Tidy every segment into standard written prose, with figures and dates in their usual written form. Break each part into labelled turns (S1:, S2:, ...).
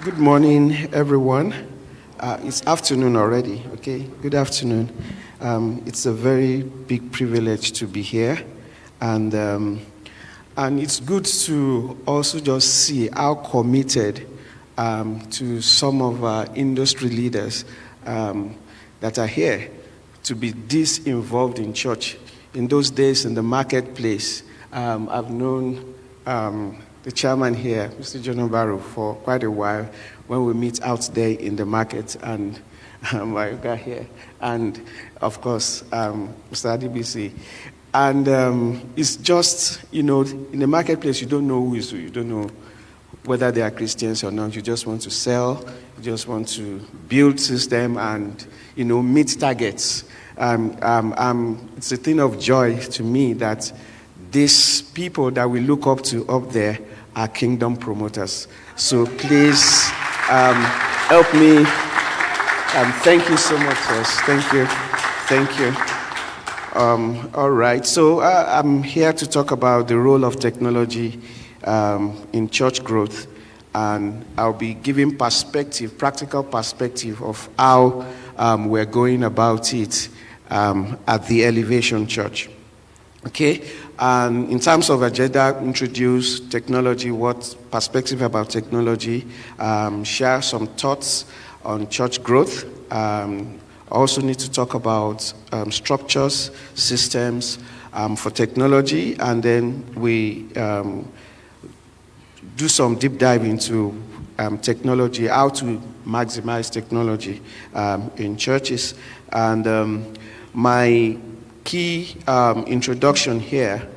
S1: Good morning, everyone. It's afternoon already, okay? Good afternoon. It's a very big privilege to be here, and it's good to also just see how committed to some of our industry leaders that are here to be this involved in church. In those days in the marketplace, I've known the chairman here, Mr. John Barrow, for quite a while when we meet out there in the market, and I got here, and of course, Mr. Adibisi. And it's just, in the marketplace, you don't know who is who. You don't know whether they are Christians or not. You just want to sell. You just want to build system and, meet targets. It's a thing of joy to me that these people that we look up to up there are kingdom promoters. So please help me. Thank you so much, yes. Thank you. All right. So I'm here to talk about the role of technology in church growth, and I'll be giving practical perspective of how we're going about it at the Elevation Church. Okay, and in terms of agenda, introduce technology, what perspective about technology, share some thoughts on church growth. I also need to talk about structures, systems for technology, and then we do some deep dive into technology, how to maximize technology in churches. And my key introduction here,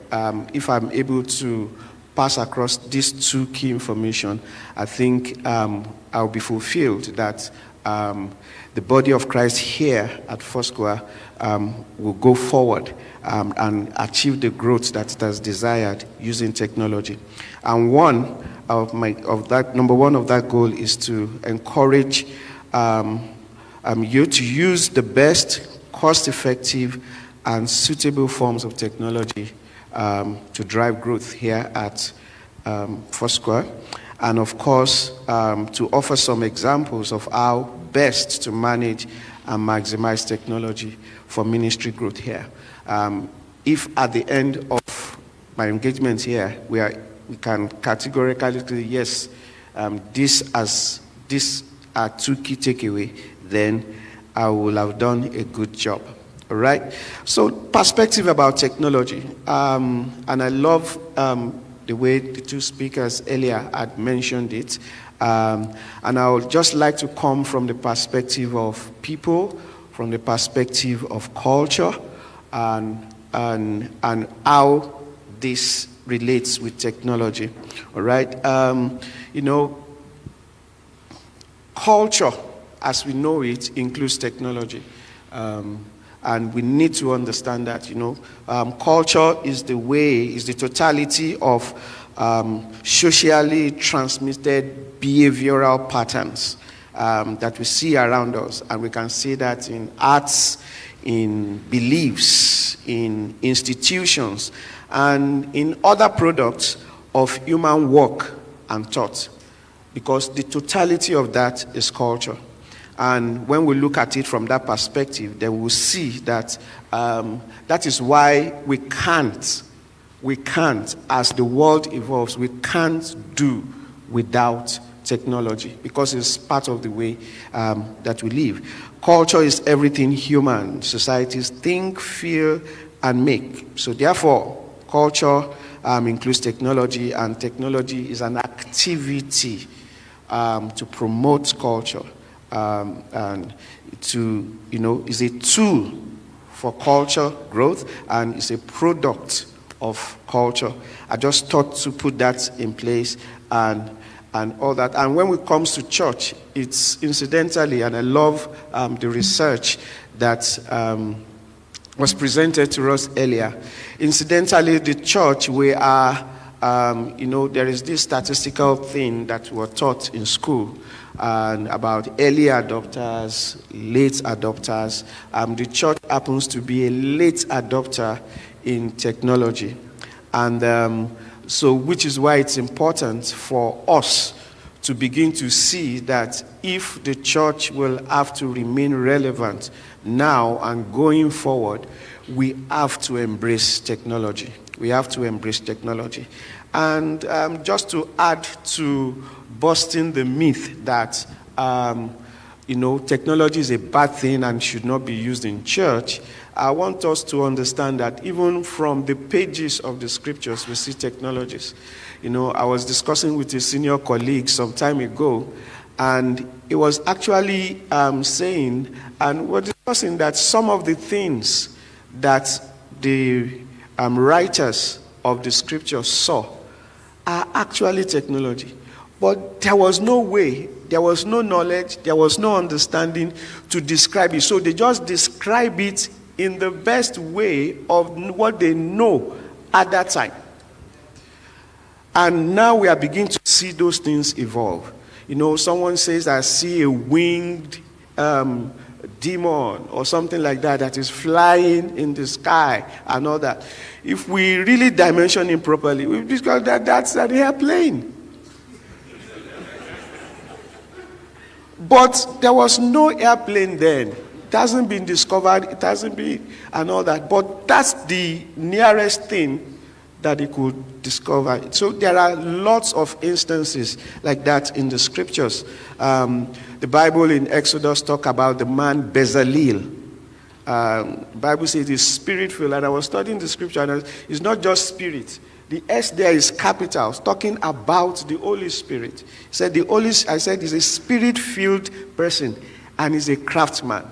S1: if I'm able to pass across these two key information, I think I'll be fulfilled that the body of Christ here at Foursquare will go forward and achieve the growth that it has desired using technology. And number one of that goal is to encourage you to use the best, cost-effective, and suitable forms of technology to drive growth here at Foursquare. And of course, to offer some examples of how best to manage and maximize technology for ministry growth here. If at the end of my engagement here, we can categorically say, yes, these are two key takeaways, then I will have done a good job. All right. So perspective about technology, and I love the way the two speakers earlier had mentioned it, and I would just like to come from the perspective of people, from the perspective of culture, and how this relates with technology. All right. Culture, as we know it, includes technology. And we need to understand that, culture is the totality of socially transmitted behavioral patterns that we see around us. And we can see that in arts, in beliefs, in institutions, and in other products of human work and thought. Because the totality of that is culture. And when we look at it from that perspective, then we'll see that that is why we can't, as the world evolves, we can't do without technology, because it's part of the way that we live. Culture is everything human societies think, feel, and make. So therefore, culture includes technology, and technology is an activity to promote culture. And is a tool for culture growth, and it's a product of culture. I just thought to put that in place and all that. And when it comes to church, it's incidentally, and I love the research that was presented to us earlier. Incidentally, the church, we are, there is this statistical thing that we're taught in school. And about early adopters, late adopters. The church happens to be a late adopter in technology. And so, which is why it's important for us to begin to see that if the church will have to remain relevant now and going forward, we have to embrace technology. We have to embrace technology. And just to add to busting the myth that technology is a bad thing and should not be used in church, I want us to understand that even from the pages of the scriptures, we see technologies. I was discussing with a senior colleague some time ago, and it was actually saying, and we're discussing that some of the things that the writers of the scriptures saw are actually technology. But there was no way, there was no knowledge, there was no understanding to describe it. So they just describe it in the best way of what they know at that time. And now we are beginning to see those things evolve. Someone says, I see a winged demon or something like that is flying in the sky and all that. If we really dimension it properly, we discover that that's an airplane. But there was no airplane then. It hasn't been discovered, it hasn't been, and all that. But that's the nearest thing that they could discover. So there are lots of instances like that in the scriptures. The Bible in Exodus talk about the man Bezalel. The Bible says he's spirit-filled, and I was studying the scripture, and it's not just spirit. The S there is capital, talking about the Holy Spirit. He said he's a spirit-filled person, and he's a craftsman.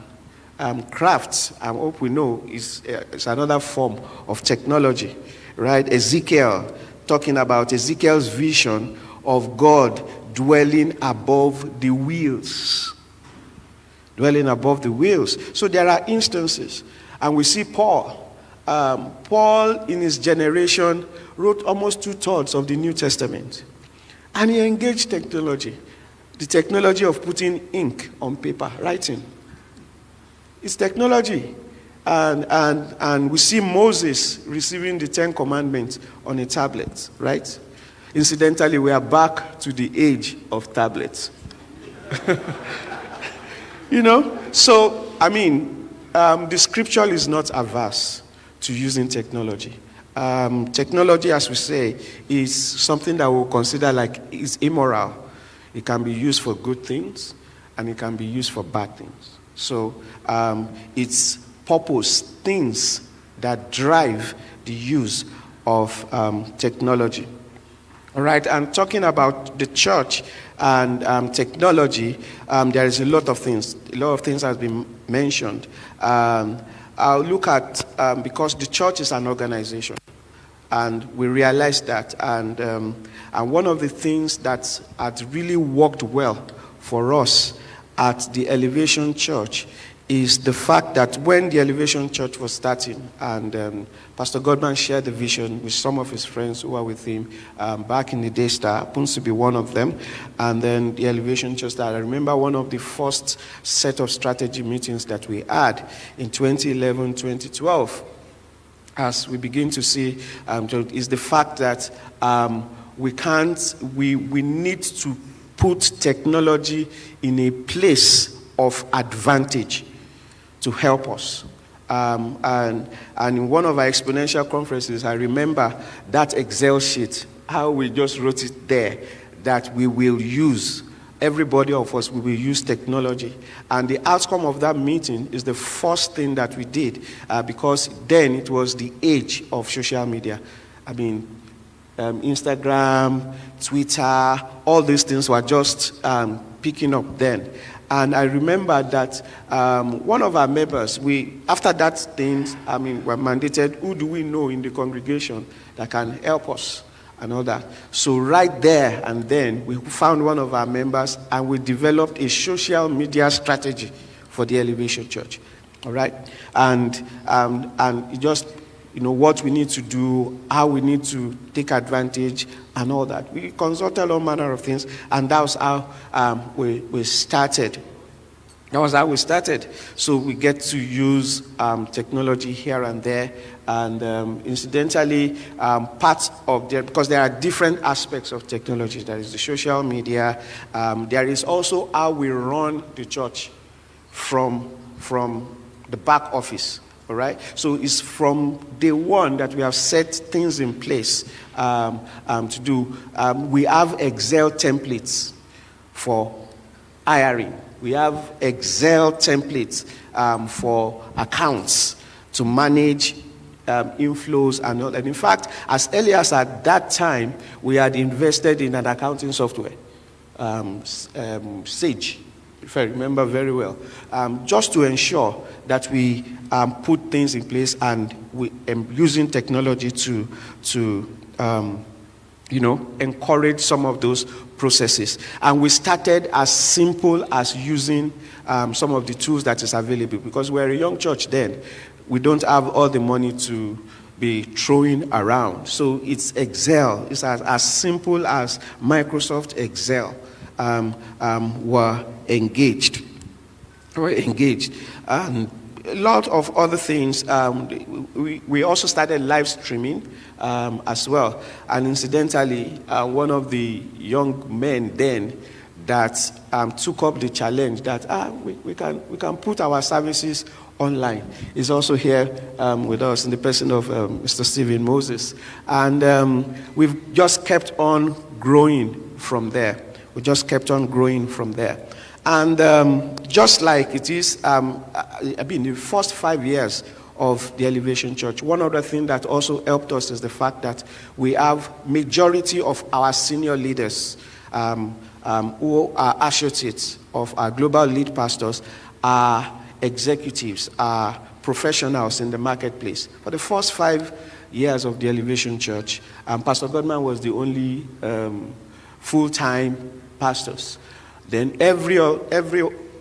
S1: Crafts, I hope we know, is another form of technology, right? Ezekiel, talking about Ezekiel's vision of God dwelling above the wheels. Dwelling above the wheels. So there are instances, and we see Paul. Paul, in his generation, wrote almost 2/3 of the New Testament. And he engaged technology. The technology of putting ink on paper, writing. It's technology. And we see Moses receiving the 10 Commandments on a tablet, right? Incidentally, we are back to the age of tablets. So, the scripture is not averse to using technology. Technology, as we say, is something that we'll consider like is immoral. It can be used for good things, and it can be used for bad things. So it's purpose, things that drive the use of technology. All right, and talking about the church and technology, there is a lot of things. A lot of things has been mentioned. I'll look at, because the church is an organization, and we realize that. And one of the things that had really worked well for us at the Elevation Church is the fact that when the Elevation Church was starting, and Pastor Godman shared the vision with some of his friends who were with him back in the day, Star happens to be one of them, and then the Elevation Church started. I remember one of the first set of strategy meetings that we had in 2011, 2012, as we begin to see, is the fact that we need to put technology in a place of advantage to help us. And in one of our exponential conferences, I remember that Excel sheet, how we just wrote it there, that we will use, everybody of us, we will use technology. And the outcome of that meeting is the first thing that we did, because then it was the age of social media. Instagram, Twitter, all these things were just picking up then. And I remember that one of our members, after that thing, were mandated, who do we know in the congregation that can help us and all that. So right there and then, we found one of our members and we developed a social media strategy for the Elevation Church. All right? And it just, what we need to do, how we need to take advantage and all that. We consulted all manner of things, and that was how we started. That was how we started. So we get to use technology here and there. And incidentally, part of because there are different aspects of technology. There is the social media. There is also how we run the church from the back office. All right. So it's from day one that we have set things in place to do. We have Excel templates for hiring. We have Excel templates for accounts to manage inflows and all. And in fact, as early as at that time, we had invested in an accounting software, Sage, if I remember very well, just to ensure that we put things in place and we using technology to encourage some of those processes. And we started as simple as using some of the tools that is available, because we're a young church then. We don't have all the money to be throwing around. So it's Excel. It's as simple as Microsoft Excel were engaged. And a lot of other things. We also started live streaming as well. And incidentally, one of the young men then that took up the challenge that we can put our services online is also here with us in the person of Mr. Stephen Moses. And we've just kept on growing from there. And just like it is, the first 5 years of the Elevation Church, one other thing that also helped us is the fact that we have majority of our senior leaders who are associates of our global lead pastors are executives, are professionals in the marketplace. For the first 5 years of the Elevation Church, Pastor Godman was the only full-time pastors. Then every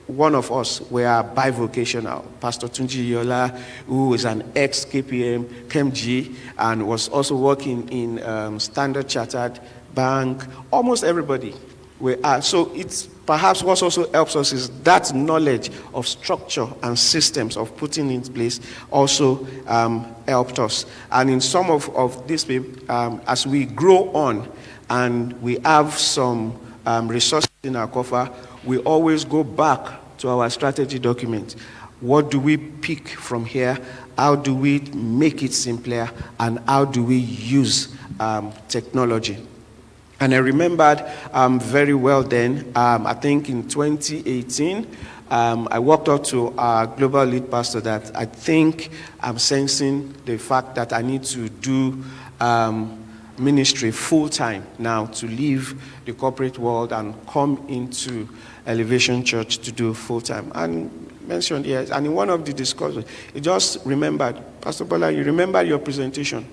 S1: one of us were bivocational. Pastor Tunji Yola, who is an ex-KPM, KMG, and was also working in Standard Chartered Bank. Almost everybody were. So it's perhaps what also helps us is that knowledge of structure and systems of putting in place also helped us. And in some of this, as we grow on and we have some resources in our coffer, we always go back to our strategy document. What do we pick from here? How do we make it simpler? And how do we use technology? And I remembered very well then, I think in 2018, I walked up to our global lead pastor that I think I'm sensing the fact that I need to do ministry full-time now, to leave the corporate world and come into Elevation Church to do full-time. And mentioned, yes, and in one of the discussions, he just remembered, Pastor Bola, you remember your presentation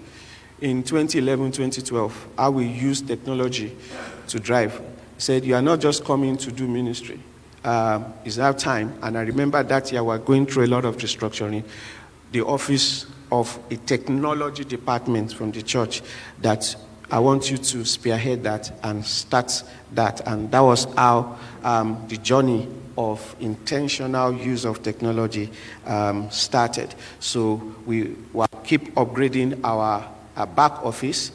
S1: in 2011, 2012, how we use technology to drive. He said, you are not just coming to do ministry. It's our time. And I remember that year we were going through a lot of restructuring. The office of a technology department from the church that I want you to spearhead that and start that. And that was how the journey of intentional use of technology started. So we will keep upgrading our back office.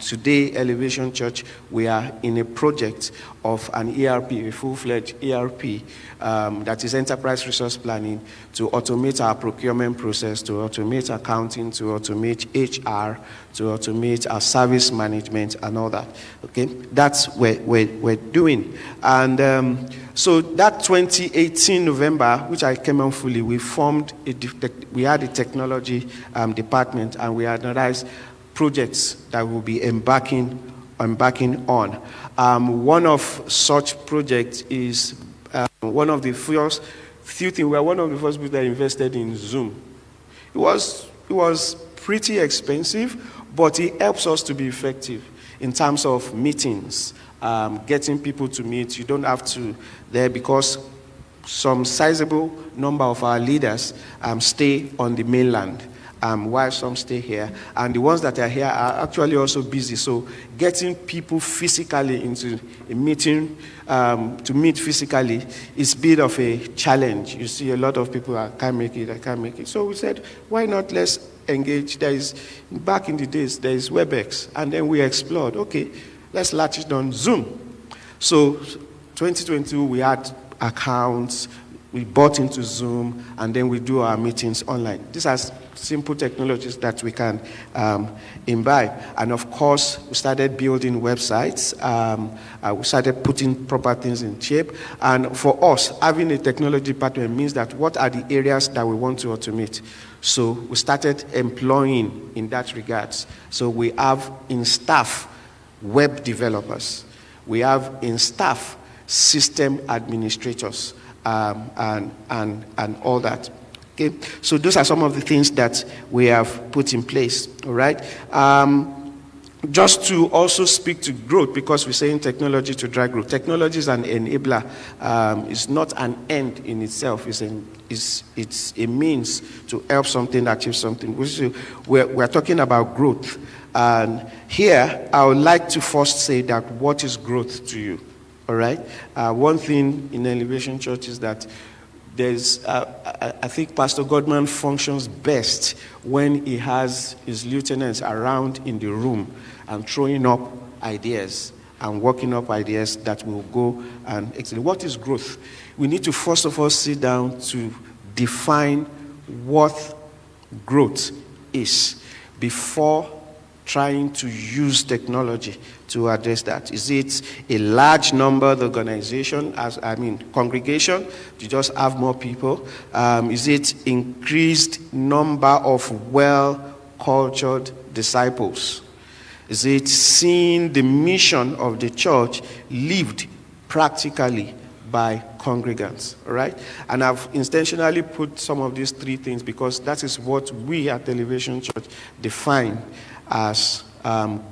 S1: Today, Elevation Church, we are in a project of an ERP, a full-fledged ERP, that is enterprise resource planning, to automate our procurement process, to automate accounting, to automate HR, to automate our service management and all that. Okay, that's what we're doing. And so that 2018 November, which I came on fully, we had a technology department, and we analyzed projects that we'll be embarking on. One of such projects is one of the first few things. We are one of the first people that invested in Zoom. It was pretty expensive, but it helps us to be effective in terms of meetings, getting people to meet. You don't have to there, because some sizable number of our leaders stay on the mainland. while some stay here. And the ones that are here are actually also busy. So getting people physically into a meeting, to meet physically, is a bit of a challenge. You see a lot of people, I can't make it. So we said, why not let's engage? Back in the days, there is WebEx. And then we explored, okay, let's latch it on Zoom. So 2022, we had accounts, we bought into Zoom, and then we do our meetings online. These are simple technologies that we can imbibe. And of course, we started building websites. We started putting proper things in shape. And for us, having a technology department means that what are the areas that we want to automate? So we started employing in that regards. So we have in staff web developers. We have in staff system administrators, and all that. Okay, so those are some of the things that we have put in place. All right. Just to also speak to growth, because we're saying technology to drive growth. Technology is an enabler. It's not an end in itself. It's a means to help something achieve something. We're talking about growth. And here, I would like to first say that what is growth to you? All right? One thing in Elevation Church is that I think Pastor Godman functions best when he has his lieutenants around in the room and throwing up ideas and working up ideas that will go and execute. What is growth? We need to first of all sit down to define what growth is before trying to use technology to address that. Is it a large number of organization, congregation, to just have more people? Is it increased number of well-cultured disciples? Is it seeing the mission of the church lived practically by congregants? All right? And I've intentionally put some of these three things because that is what we at Elevation Church define as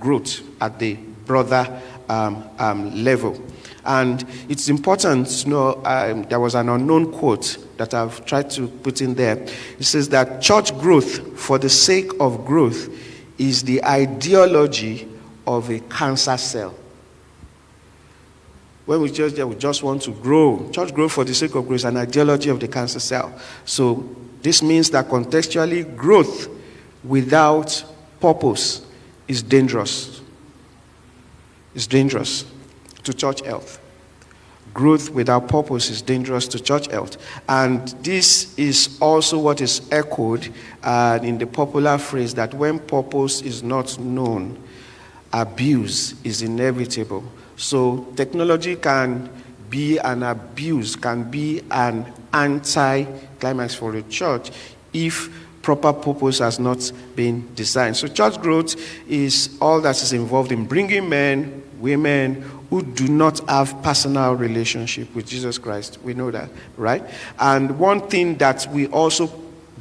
S1: growth at the broader level. And it's important to know, there was an unknown quote that I've tried to put in there. It says that church growth for the sake of growth is the ideology of a cancer cell. When we just want to grow, church growth for the sake of growth is an ideology of the cancer cell. So this means that contextually, growth without purpose is dangerous. It's dangerous to church health. Growth without purpose is dangerous to church health. And this is also what is echoed in the popular phrase that when purpose is not known, abuse is inevitable. So technology can be an abuse, can be an anti-climax for a church if proper purpose has not been designed. So church growth is all that is involved in bringing men, women who do not have personal relationship with Jesus Christ. We know that, right? And one thing that we also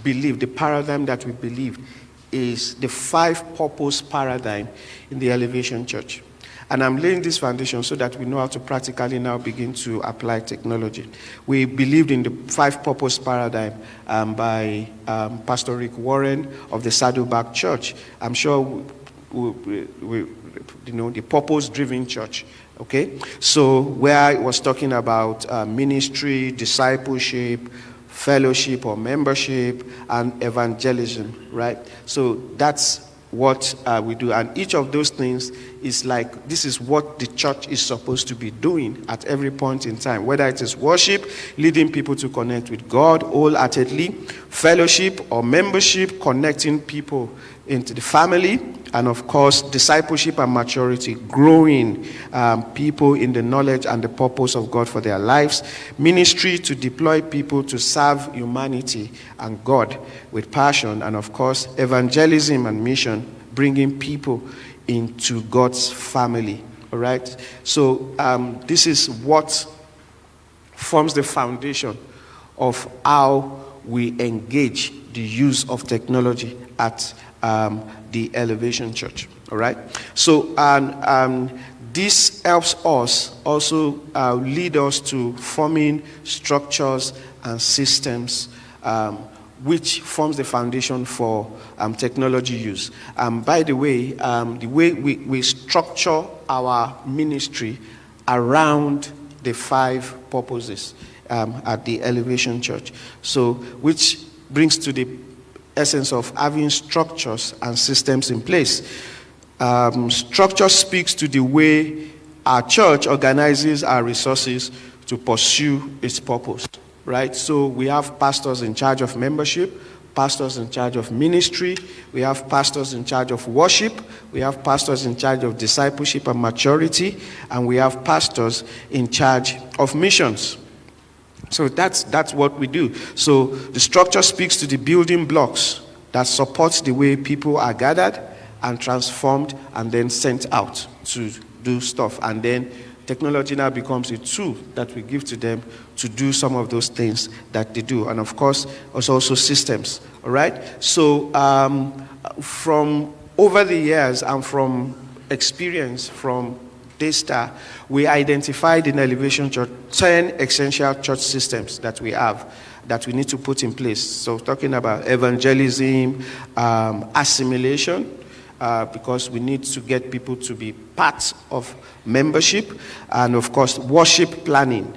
S1: believe, the paradigm that we believe, is the 5-purpose paradigm in the Elevation Church. And I'm laying this foundation so that we know how to practically now begin to apply technology. We believed in the 5-purpose paradigm by Pastor Rick Warren of the Saddleback Church. I'm sure the purpose-driven church. Okay? So where it was talking about ministry, discipleship, fellowship or membership, and evangelism, right? So that's what we do. And each of those things is like, this is what the church is supposed to be doing at every point in time. Whether it is worship, leading people to connect with God wholeheartedly, fellowship or membership, connecting people into the family, and of course, discipleship and maturity, growing people in the knowledge and the purpose of God for their lives, ministry to deploy people to serve humanity and God with passion, and of course, evangelism and mission, bringing people into God's family. All right? So this is what forms the foundation of how we engage the use of technology at the Elevation Church. All right? So this helps us also lead us to forming structures and systems which forms the foundation for technology use. By the way we structure our ministry around the 5 purposes at the Elevation Church. So, which brings to the essence of having structures and systems in place. Structure speaks to the way our church organizes our resources to pursue its purpose, right? So we have pastors in charge of membership, pastors in charge of ministry, we have pastors in charge of worship, we have pastors in charge of discipleship and maturity, and we have pastors in charge of missions. So that's what we do. So the structure speaks to the building blocks that supports the way people are gathered and transformed and then sent out to do stuff. And then technology now becomes a tool that we give to them to do some of those things that they do. And of course, also systems, all right? So from over the years and from experience from Daystar, we identified in Elevation Church 10 essential church systems that we have that we need to put in place. So talking about evangelism, assimilation, because we need to get people to be part of membership, and of course worship planning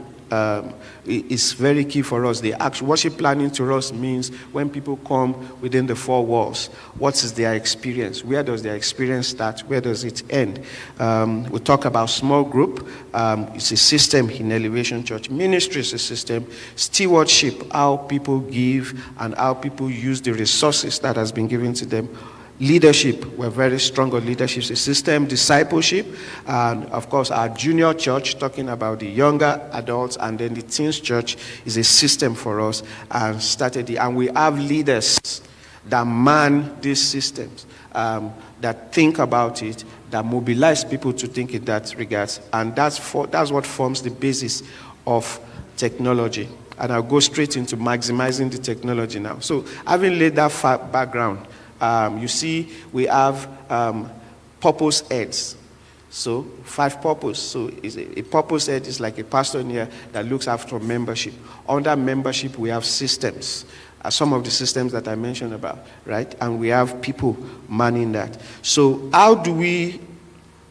S1: is very key for us. The actual worship planning to us means when people come within the 4 walls, what is their experience? Where does their experience start? Where does it end? We talk about small group. It's a system in Elevation Church. Ministry is a system. Stewardship, how people give and how people use the resources that has been given to them. Leadership, we're very strong on leadership system. Discipleship, and of course our junior church, talking about the younger adults, and then the teens church is a system for us, and we have leaders that man these systems, that think about it, that mobilize people to think in that regards, and that's what forms the basis of technology. And I'll go straight into maximizing the technology now. So having laid that background, you see, we have purpose heads. So 5 purpose. So a purpose head is like a pastor in here that looks after membership. Under membership, we have systems. Some of the systems that I mentioned about, right? And we have people manning that. So how do we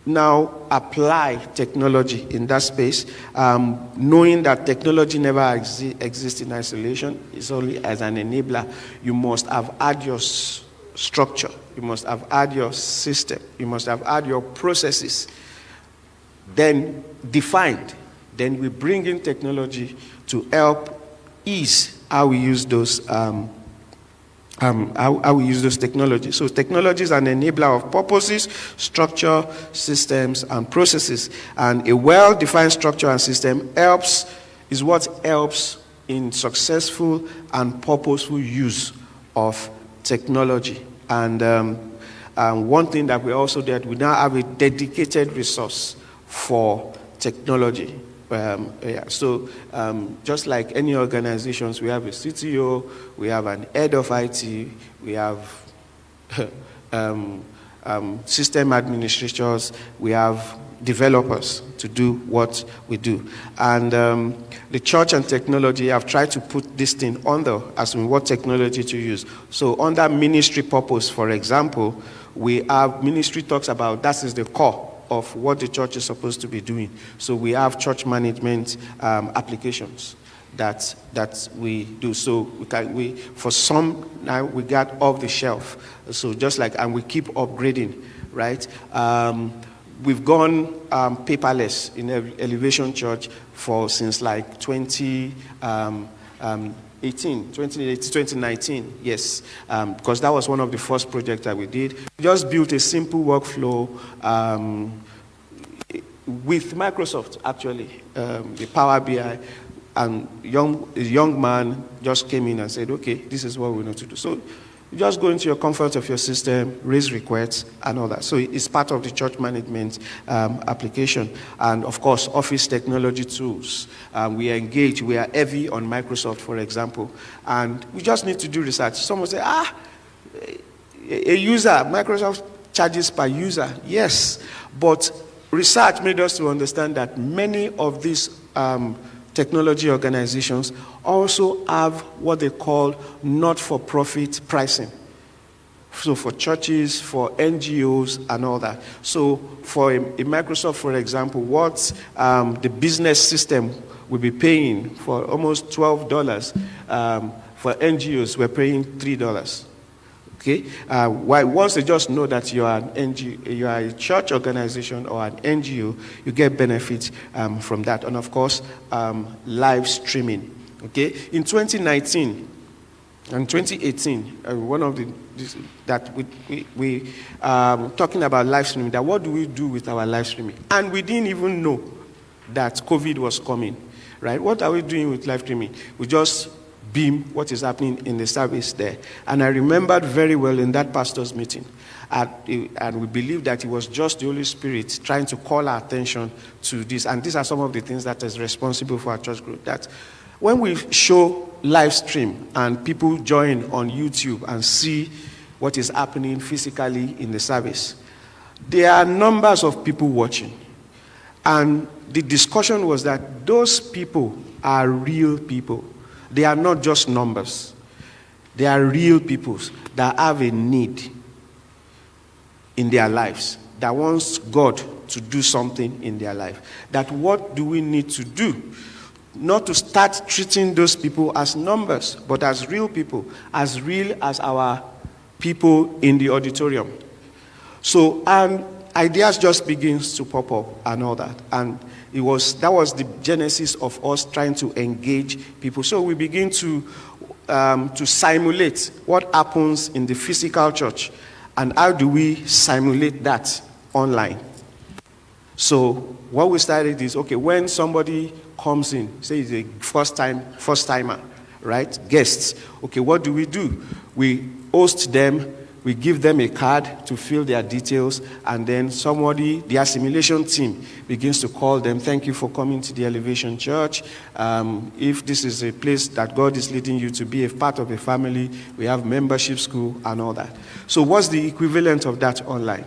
S1: now apply technology in that space, knowing that technology never exists in isolation? It's only as an enabler. You must have had your structure, you must have had your system, you must have had your processes then defined. Then we bring in technology to help ease how we use those how we use those technologies. So technology is an enabler of purposes, structure, systems, and processes. And a well-defined structure and system is what helps in successful and purposeful use of technology. And one thing that we also did, we now have a dedicated resource for technology. So just like any organizations, we have a CTO, we have an head of IT, we have system administrators, we have developers to do what we do. And the church and technology have tried to put this thing under as in what technology to use. So under ministry purpose, for example, we have ministry talks about that is the core of what the church is supposed to be doing. So we have church management applications that we do. So for some now we got off the shelf. So just like, and we keep upgrading, right? We've gone paperless in Elevation Church since like 2019, yes, because that was one of the first projects that we did. We just built a simple workflow with Microsoft, actually, the Power BI, and a young man just came in and said, okay, this is what we need to do. So you just go into your comfort of your system, raise requests, and all that. So it's part of the church management application. And of course, office technology tools. We are heavy on Microsoft, for example. And we just need to do research. Someone say, a user, Microsoft charges per user. Yes, but research made us to understand that many of these technology organizations also have what they call not-for-profit pricing. So for churches, for NGOs, and all that. So for a Microsoft, for example, what the business system will be paying for almost $12, for NGOs, we're paying $3. Okay? Once they just know that you are an NGO, you are a church organization or an NGO, you get benefits from that. And of course, live streaming. Okay? In 2019 and 2018, one of the that we talking about live streaming. That what do we do with our live streaming? And we didn't even know that COVID was coming, right? What are we doing with live streaming? We just beam what is happening in the service there. And I remembered very well in that pastor's meeting, and we believe that it was just the Holy Spirit trying to call our attention to this. And these are some of the things that is responsible for our church group. That when we show live stream and people join on YouTube and see what is happening physically in the service, there are numbers of people watching. And the discussion was that those people are real people. They are not just numbers. They are real people that have a need in their lives, that wants God to do something in their life. That what do we need to do? Not to start treating those people as numbers, but as real people, as real as our people in the auditorium. So, and ideas just begins to pop up and all that. And that was the genesis of us trying to engage people. So we begin to simulate what happens in the physical church, and how do we simulate that online. So what we started is, okay, when somebody comes in, say it's a first-timer, right? Guests. Okay, what do? We host them, we give them a card to fill their details, and then the assimilation team begins to call them. Thank you for coming to the Elevation Church. If this is a place that God is leading you to be a part of a family, we have membership school and all that. So what's the equivalent of that online?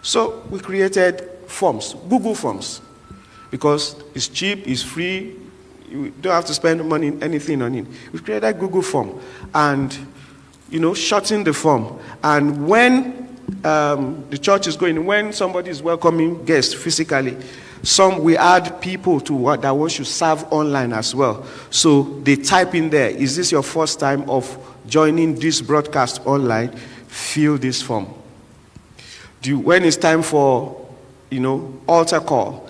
S1: So we created forms, Google Forms, because it's cheap, it's free, you don't have to spend money, anything on it. We created Google Form and, shorten the form. And when the church is going, when somebody is welcoming guests physically, we add people that want to serve online as well. So they type in there, is this your first time of joining this broadcast online? Fill this form. When it's time for altar call,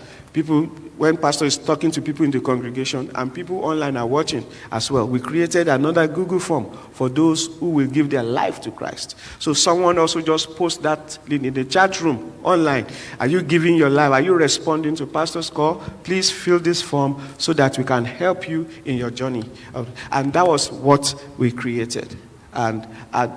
S1: when pastor is talking to people in the congregation and people online are watching as well, we created another Google form for those who will give their life to Christ. So someone also just post that in the chat room online. Are you giving your life? Are you responding to pastor's call? Please fill this form so that we can help you in your journey. And that was what we created. And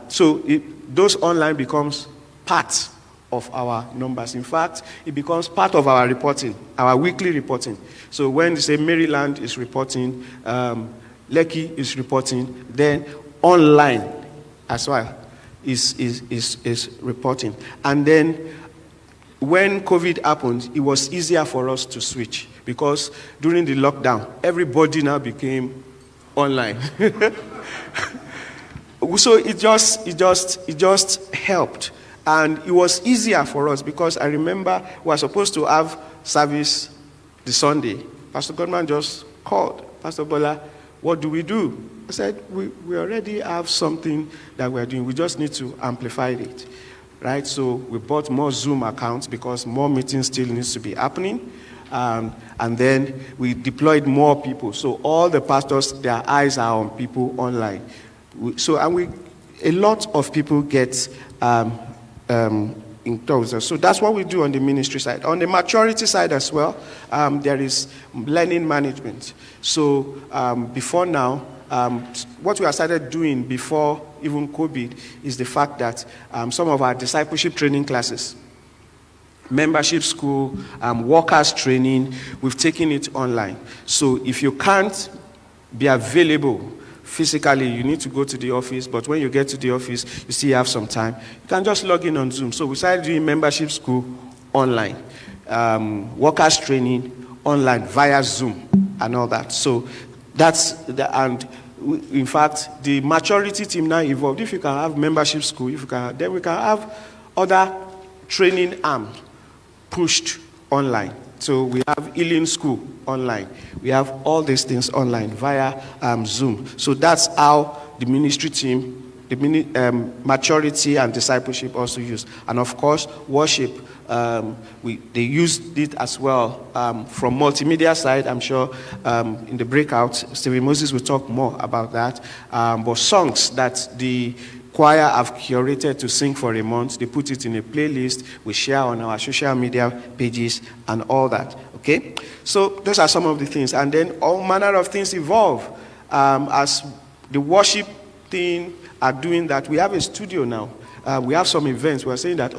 S1: so those online becomes part of our numbers. In fact, it becomes part of our reporting, our weekly reporting. So when they say Maryland is reporting, Lekki is reporting, then online as well is reporting. And then when COVID happened, it was easier for us to switch because during the lockdown, everybody now became online. So it just helped. And it was easier for us because I remember we were supposed to have service the Sunday. Pastor Godman just called, Pastor Bola, what do we do? I said, we already have something that we're doing. We just need to amplify it, right? So we bought more Zoom accounts because more meetings still needs to be happening. And then we deployed more people. So all the pastors, their eyes are on people online. A lot of people get in terms. So that's what we do on the ministry side. On the maturity side as well, there is learning management. So before now, what we have started doing before even COVID is the fact that some of our discipleship training classes, membership school, workers training, we've taken it online. So if you can't be available physically, you need to go to the office, but when you get to the office, you still have some time. You can just log in on Zoom. So we started doing membership school online, workers training online via Zoom. and all that. So that's the, and in fact, the maturity team now evolved. If you can have membership school, if you can, then we can have other training arms pushed online. So we have healing school online. We have all these things online via Zoom. So that's how the ministry team, the maturity and discipleship also use. And of course, worship, they used it as well from multimedia side. I'm sure in the breakout, Stephen Moses will talk more about that. But songs that the choir have curated to sing for a month, they put it in a playlist, we share on our social media pages and all that, okay? So those are some of the things. And then all manner of things evolve. As the worship thing are doing that, we have a studio now. We have some events. We're saying that,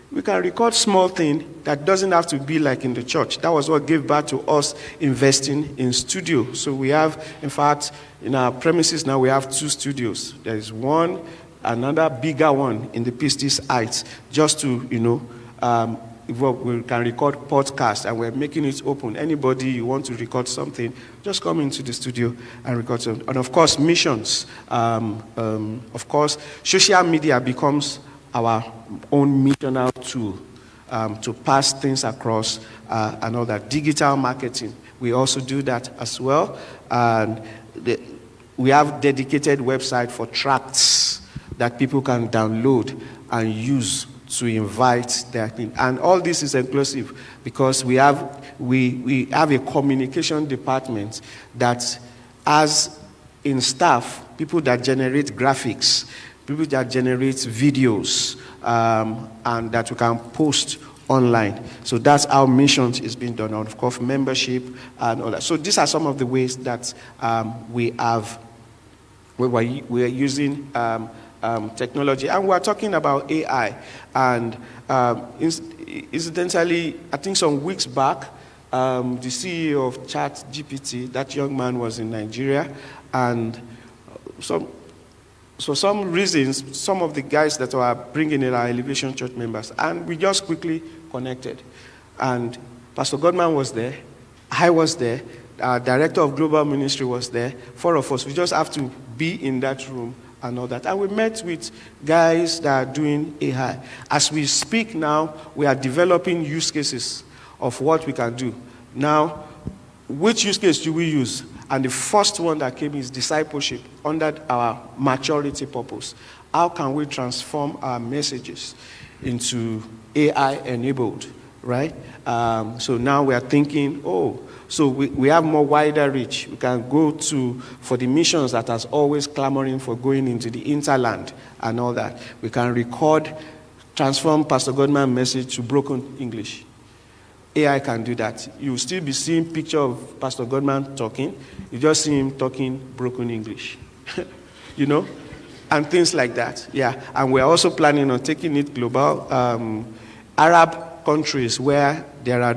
S1: we can record small thing that doesn't have to be like in the church. That was what gave birth to us investing in studio. So we have, in fact, in our premises now, we have 2 studios. There is one, another bigger one in the Pistis Heights, just to, we can record podcasts, and we're making it open. Anybody you want to record something, just come into the studio and record something. And of course, missions. Of course, social media becomes our own missional tool to pass things across and all that. Digital marketing, we also do that as well. And we have dedicated website for tracts that people can download and use to invite their thing. And all this is inclusive because we have a communication department that has in staff people that generate graphics, people that generate videos, and that we can post online. So that's how missions is being done. And of course, membership and all that. So these are some of the ways that we are using technology. And we're talking about AI. And incidentally, I think some weeks back, the CEO of ChatGPT, that young man was in Nigeria, and for some reasons, some of the guys that were bringing in our Elevation Church members, and we just quickly connected. And Pastor Godman was there, I was there, our Director of Global Ministry was there, 4 of us. We just have to be in that room and all that. And we met with guys that are doing AI. As we speak now, we are developing use cases of what we can do. Now, which use case do we use? And the first one that came is discipleship under our maturity purpose. How can we transform our messages into AI-enabled, right? So now we are thinking, so we have more wider reach. We can go for the missions that has always clamoring for going into the interland and all that. We can transform Pastor Godman's message to broken English. AI can do that. You will still be seeing picture of Pastor Godman talking. You just see him talking broken English, and things like that. Yeah, and we're also planning on taking it global. Arab countries where there are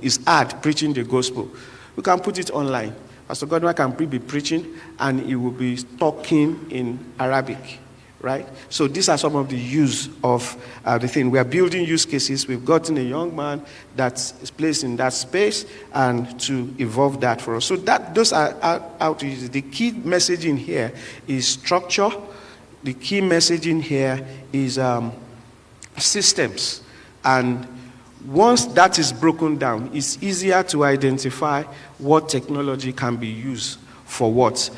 S1: it's hard preaching the gospel. We can put it online. Pastor Godman can be preaching, and he will be talking in Arabic. Right? So these are some of the use of the thing. We are building use cases. We've gotten a young man that's placed in that space and to evolve that for us. So those are how to use it. The key message in here is structure. The key message in here is systems. And once that is broken down, it's easier to identify what technology can be used for what.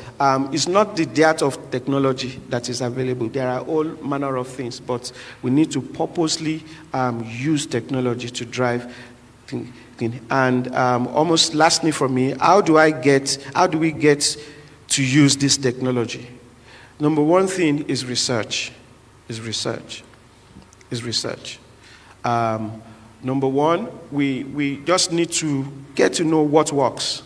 S1: It's not the dearth of technology that is available. There are all manner of things, but we need to purposely use technology to drive things. And almost lastly for me, how do we get to use this technology? Number one thing is research. Number one, we just need to get to know what works,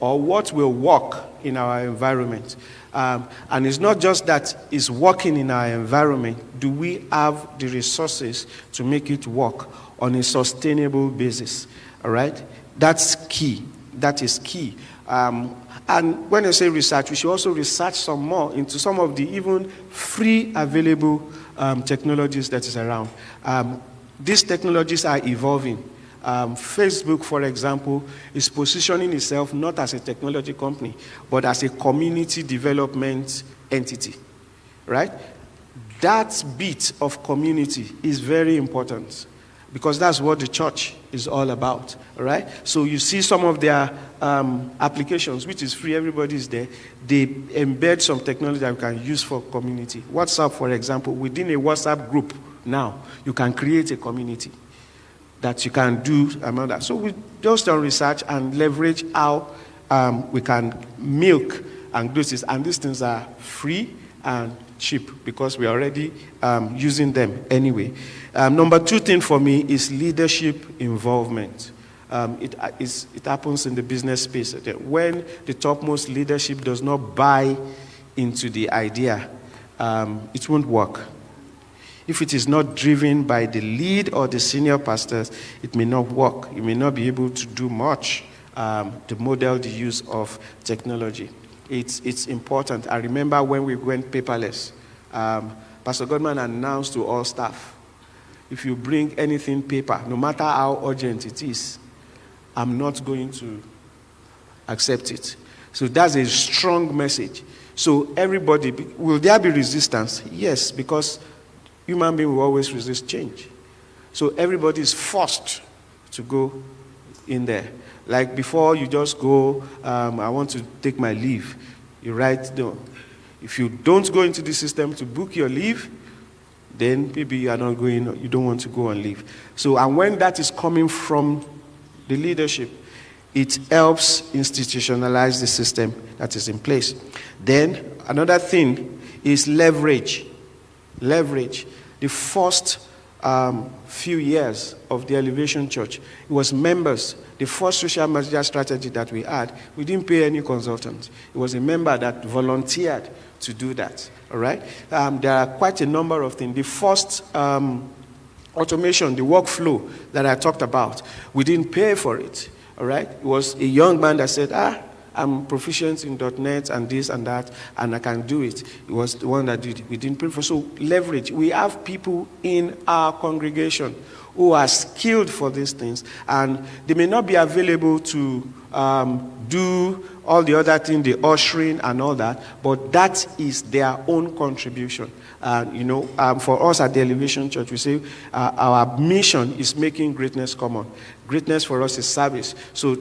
S1: or what will work in our environment. And it's not just that it's working in our environment. Do we have the resources to make it work on a sustainable basis? All right? That's key. That is key. And when I say research, we should also research some more into some of the even free available technologies that is around. These technologies are evolving. Facebook, for example, is positioning itself not as a technology company, but as a community development entity, right? That bit of community is very important because that's what the church is all about, all right? So you see some of their applications, which is free, everybody is there. They embed some technology that we can use for community. WhatsApp, for example, within a WhatsApp group now, you can create a community that you can do among that. So we just done research and leverage how we can milk and do this. And these things are free and cheap because we are already using them anyway. Number 2 thing for me is leadership involvement. It happens in the business space. When the topmost leadership does not buy into the idea, it won't work. If it is not driven by the lead or the senior pastors, it may not work. You may not be able to do much to model the use of technology. It's important. I remember when we went paperless, Pastor Godman announced to all staff, if you bring anything paper, no matter how urgent it is, I'm not going to accept it. So that's a strong message. So everybody, will there be resistance? Yes, because human beings will always resist change. So everybody is forced to go in there. Like before you just go, I want to take my leave. You write down. If you don't go into the system to book your leave, then maybe you are not going, you don't want to go on leave. So, and when that is coming from the leadership, it helps institutionalize the system that is in place. Then another thing is leverage. Leverage. The first few years of the Elevation Church, it was members. The first social media strategy that we had, we didn't pay any consultants. It was a member that volunteered to do that. All right? There are quite a number of things. The first automation, the workflow that I talked about, we didn't pay for it. All right? It was a young man that said, I'm proficient in .NET and this and that, and I can do it. It was the one that did it. We didn't pay for. So leverage. We have people in our congregation who are skilled for these things, and they may not be available to do all the other things, the ushering and all that, but that is their own contribution. For us at the Elevation Church, we say our mission is making greatness common. Greatness for us is service. So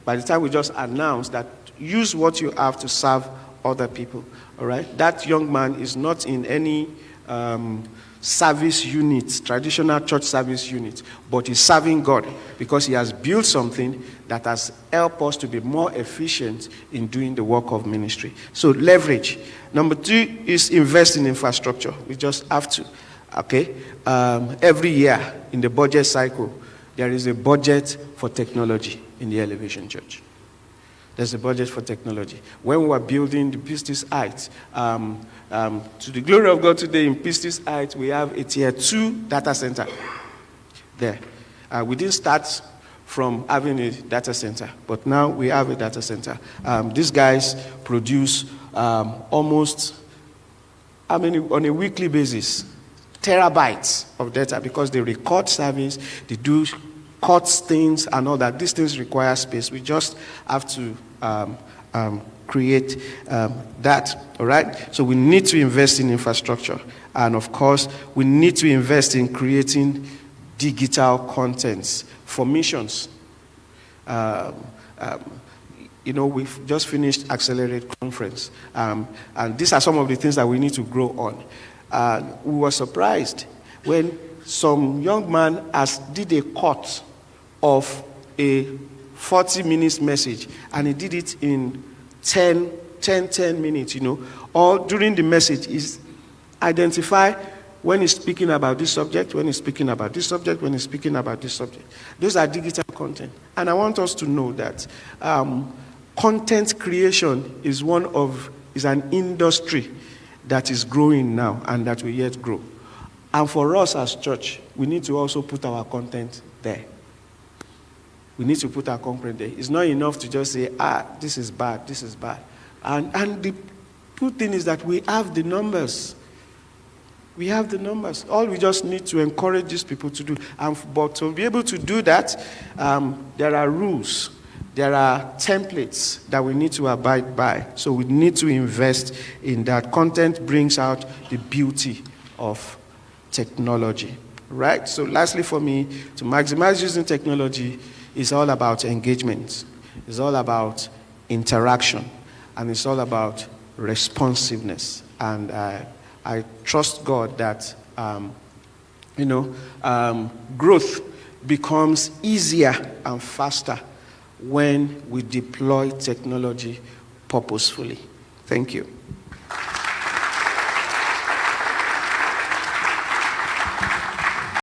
S1: by the time we just announced that, use what you have to serve other people. All right? That young man is not in any service unit, traditional church service unit, but he's serving God because he has built something that has helped us to be more efficient in doing the work of ministry. So leverage. Number 2 is invest in infrastructure. We just have to. Okay? Every year in the budget cycle, there is a budget for technology in the Elevation Church. There's a budget for technology. When we were building the Pistis Heights, to the glory of God today in Pistis Heights, we have a tier 2 data center there. We didn't start from having a data center, but now we have a data center. These guys produce almost, on a weekly basis, terabytes of data because they record service, they do cut things and all that. These things require space. We just have to create that, all right? So we need to invest in infrastructure. And of course, we need to invest in creating digital contents for missions. We've just finished Accelerate Conference. And these are some of the things that we need to grow on. We were surprised when some young man did a cut of a 40 minutes message, and he did it in 10 minutes, All during the message is identify when he's speaking about this subject, when he's speaking about this subject, when he's speaking about this subject. Those are digital content. And I want us to know that content creation is an industry that is growing now and that will yet grow. And for us as church, we need to also put our content there. We need to put our content there. It's not enough to just say, this is bad, this is bad. And the good thing is that we have the numbers. We have the numbers. All we just need to encourage these people to do. But to be able to do that, there are rules. There are templates that we need to abide by. So we need to invest in that. Content brings out the beauty of technology, right? So lastly for me, to maximize using technology is all about engagement. It's all about interaction. And it's all about responsiveness. And I trust God that, growth becomes easier and faster when we deploy technology purposefully. Thank you.